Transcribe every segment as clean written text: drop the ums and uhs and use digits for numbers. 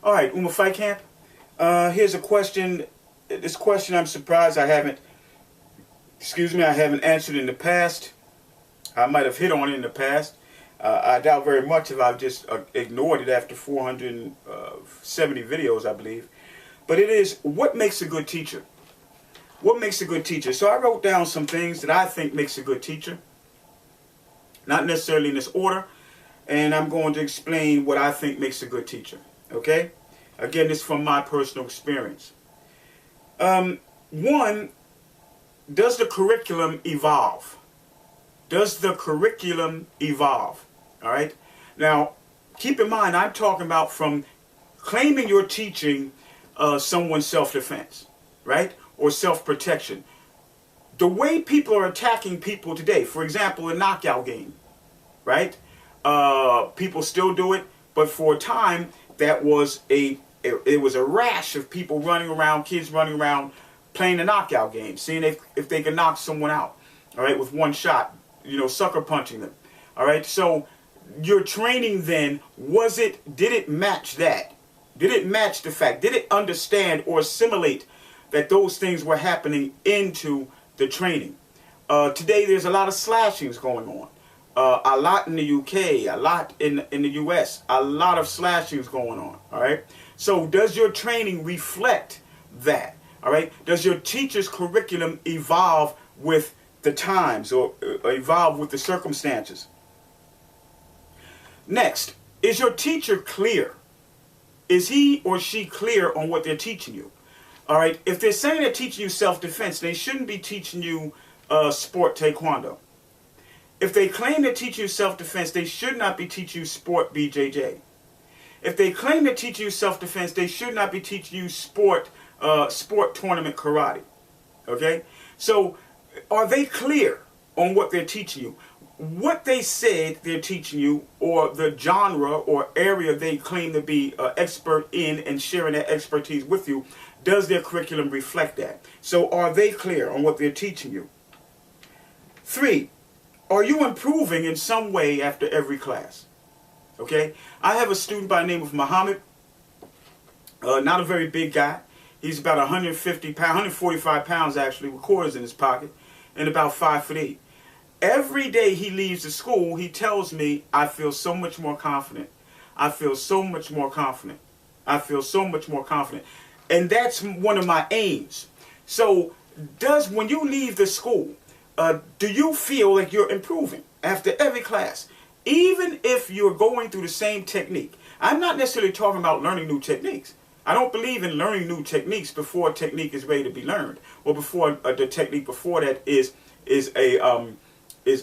All right, Uma Fight Camp. Here's a question. This question I'm surprised I haven't answered in the past. I might have hit on it in the past. I doubt very much if I've just ignored it after 470 videos, I believe. But it is, what makes a good teacher? What makes a good teacher? So I wrote down some things that I think makes a good teacher. Not necessarily in this order. And I'm going to explain what I think makes a good teacher. Okay? Again, this is from my personal experience. One, does the curriculum evolve? Does the curriculum evolve? All right? Now, keep in mind, I'm talking about from claiming you're teaching someone's self-defense, right? Or self-protection. The way people are attacking people today, for example, a knockout game, right? People still do it, but for a time, that was it was a rash of people running around, kids running around, playing a knockout game, seeing if they can knock someone out, all right, with one shot, you know, sucker punching them, all right? So your training then, did it match that? Did it match the fact? Did it understand or assimilate that those things were happening into the training? Today there's a lot of slashings going on. A lot in the UK, a lot in the US, a lot of slashings going on, all right? So does your training reflect that, all right? Does your teacher's curriculum evolve with the times or evolve with the circumstances? Next, is your teacher clear? Is he or she clear on what they're teaching you? All right, if they're saying they're teaching you self-defense, they shouldn't be teaching you sport taekwondo. If they claim to teach you self-defense, they should not be teaching you sport BJJ. If they claim to teach you self-defense, they should not be teaching you sport tournament karate. Okay? So, are they clear on what they're teaching you? What they said they're teaching you, or the genre or area they claim to be expert in and sharing that expertise with you, does their curriculum reflect that? So, are they clear on what they're teaching you? 3. Are you improving in some way after every class? Okay? I have a student by the name of Muhammad. Not a very big guy. He's about 150 pounds, 145 pounds actually, with quarters in his pocket, and about 5'8". Every day he leaves the school, he tells me, I feel so much more confident. I feel so much more confident. I feel so much more confident. And that's one of my aims. So, when you leave the school, do you feel like you're improving after every class? Even if you're going through the same technique. I'm not necessarily talking about learning new techniques. I don't believe in learning new techniques before a technique is ready to be learned, or before the technique before that is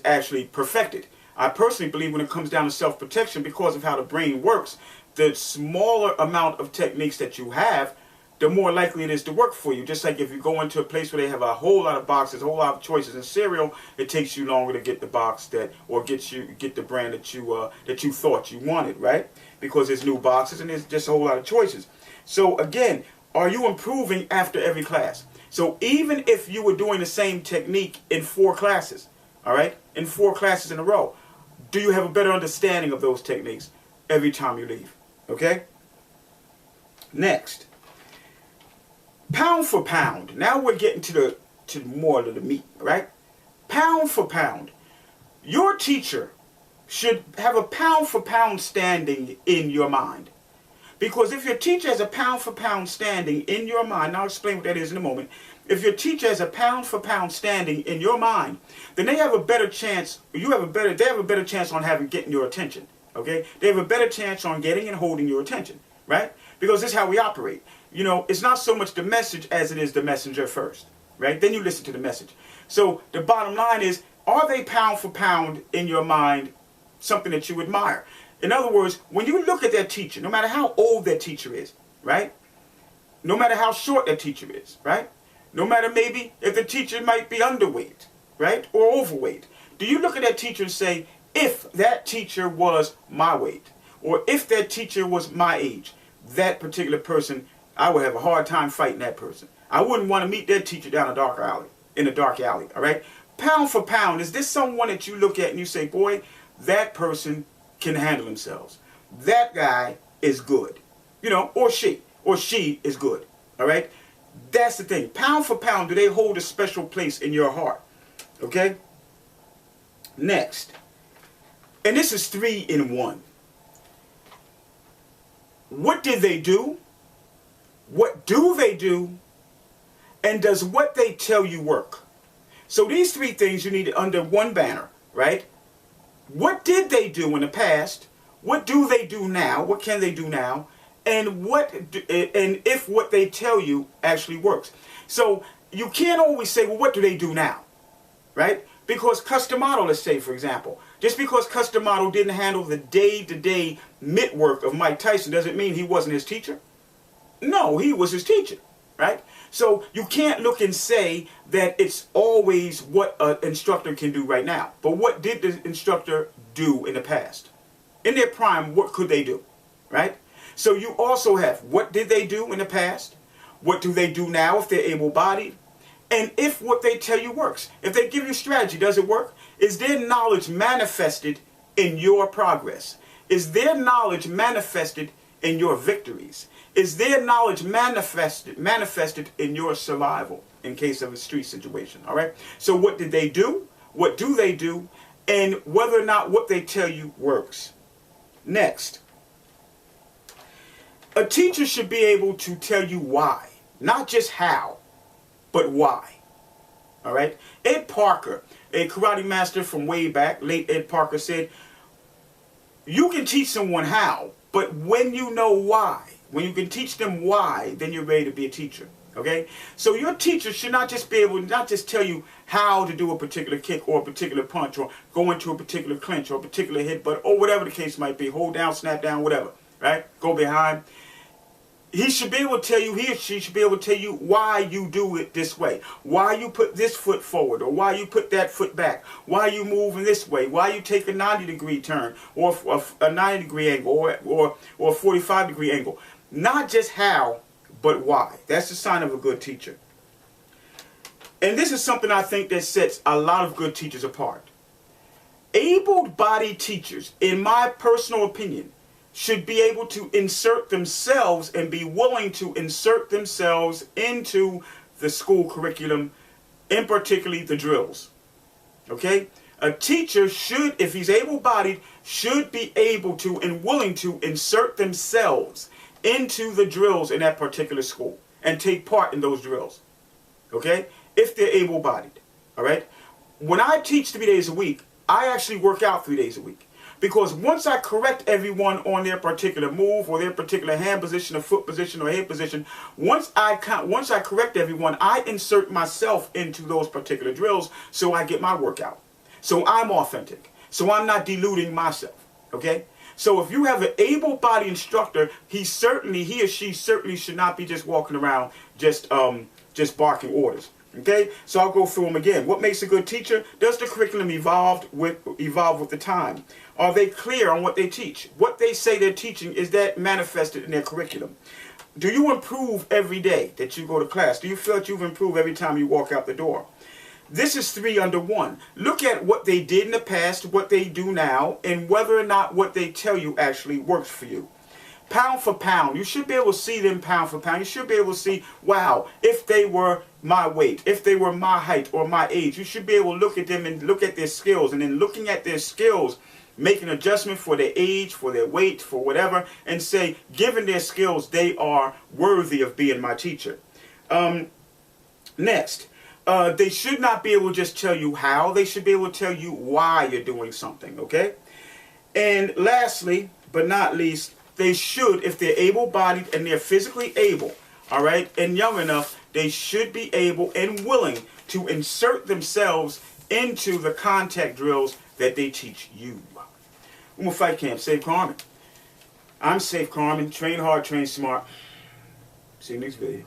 actually perfected. I personally believe when it comes down to self-protection, because of how the brain works, the smaller amount of techniques that you have, the more likely it is to work for you. Just like if you go into a place where they have a whole lot of boxes, a whole lot of choices in cereal, it takes you longer to get the box or get the brand that you thought you wanted, right? Because there's new boxes and there's just a whole lot of choices. So again, are you improving after every class? So even if you were doing the same technique in 4 classes, all right, in 4 classes in a row, do you have a better understanding of those techniques every time you leave? Okay? Next. Pound for pound. Now we're getting to more of the meat, right? Pound for pound. Your teacher should have a pound for pound standing in your mind. Because if your teacher has a pound for pound standing in your mind, and I'll explain what that is in a moment. If your teacher has a pound for pound standing in your mind, then they have a better chance, they have a better chance on getting your attention. Okay? They have a better chance on getting and holding your attention, right? Because this is how we operate. You know, it's not so much the message as it is the messenger first, right? Then you listen to the message. So the bottom line is, are they pound for pound in your mind something that you admire? In other words, when you look at that teacher, no matter how old that teacher is, right? No matter how short that teacher is, right? No matter maybe if the teacher might be underweight, right? Or overweight. Do you look at that teacher and say, if that teacher was my weight, or if that teacher was my age, that particular person, I would have a hard time fighting that person. I wouldn't want to meet that teacher down a dark alley, all right? Pound for pound, is this someone that you look at and you say, boy, that person can handle themselves. That guy is good. You know, or she is good. All right? That's the thing. Pound for pound, do they hold a special place in your heart? Okay? Next. And this is 3 in 1. What did they do? What do they do? And does what they tell you work? So these 3 things you need under one banner, right? What did they do in the past? What do they do now? What can they do now? And if what they tell you actually works. So you can't always say, well, what do they do now? Right? Because Customato, let's say, for example, just because Customato didn't handle the day-to-day mitt work of Mike Tyson doesn't mean he wasn't his teacher. No, he was his teacher, right? So you can't look and say that it's always what an instructor can do right now. But what did the instructor do in the past? In their prime, what could they do, right? So you also have, what did they do in the past? What do they do now if they're able-bodied? And if what they tell you works. If they give you strategy, does it work? Is their knowledge manifested in your progress? Is their knowledge manifested in your victories? Is their knowledge manifested in your survival in case of a street situation? All right? So what did they do? What do they do? And whether or not what they tell you works. Next. A teacher should be able to tell you why. Not just how, but why. All right? Ed Parker, a karate master from way back, late Ed Parker, said, you can teach someone how, but when you know why, when you can teach them why, then you're ready to be a teacher. Okay? So your teacher should not just be able to not just tell you how to do a particular kick or a particular punch or go into a particular clinch or a particular headbutt or whatever the case might be. Hold down, snap down, whatever. Right? Go behind. He should be able to tell you, he or she should be able to tell you why you do it this way. Why you put this foot forward or why you put that foot back. Why you move in this way. Why you take a 90-degree turn or a 90-degree angle or a 45-degree angle. Not just how, but why. That's the sign of a good teacher. And this is something I think that sets a lot of good teachers apart. Able-bodied teachers, in my personal opinion, should be able to insert themselves and be willing to insert themselves into the school curriculum, and particularly the drills. Okay? A teacher should, if he's able-bodied, should be able to and willing to insert themselves into the drills in that particular school and take part in those drills. Okay? If they're able-bodied. All right? When I teach 3 days a week, I actually work out 3 days a week. Because once I correct everyone on their particular move or their particular hand position or foot position or head position, once I correct everyone, I insert myself into those particular drills so I get my workout. So I'm authentic. So I'm not deluding myself. Okay? So if you have an able-bodied instructor, he or she certainly should not be just walking around just barking orders. Okay, so I'll go through them again. What makes a good teacher? Does the curriculum evolve with the time? Are they clear on what they teach? What they say they're teaching, is that manifested in their curriculum? Do you improve every day that you go to class? Do you feel that you've improved every time you walk out the door? This is 3 under 1. Look at what they did in the past, what they do now, and whether or not what they tell you actually works for you. Pound for pound, you should be able to see them pound for pound. You should be able to see, wow, if they were my weight, if they were my height or my age, you should be able to look at them and look at their skills. And then looking at their skills, make an adjustment for their age, for their weight, for whatever, and say, given their skills, they are worthy of being my teacher. Next, they should not be able to just tell you how. They should be able to tell you why you're doing something, okay? And lastly, but not least, they should, if they're able-bodied and they're physically able, all right, and young enough, they should be able and willing to insert themselves into the contact drills that they teach you. Uma Fight Camp, Safe Carmen. I'm Safe Carmen. Train hard, train smart. See you next video.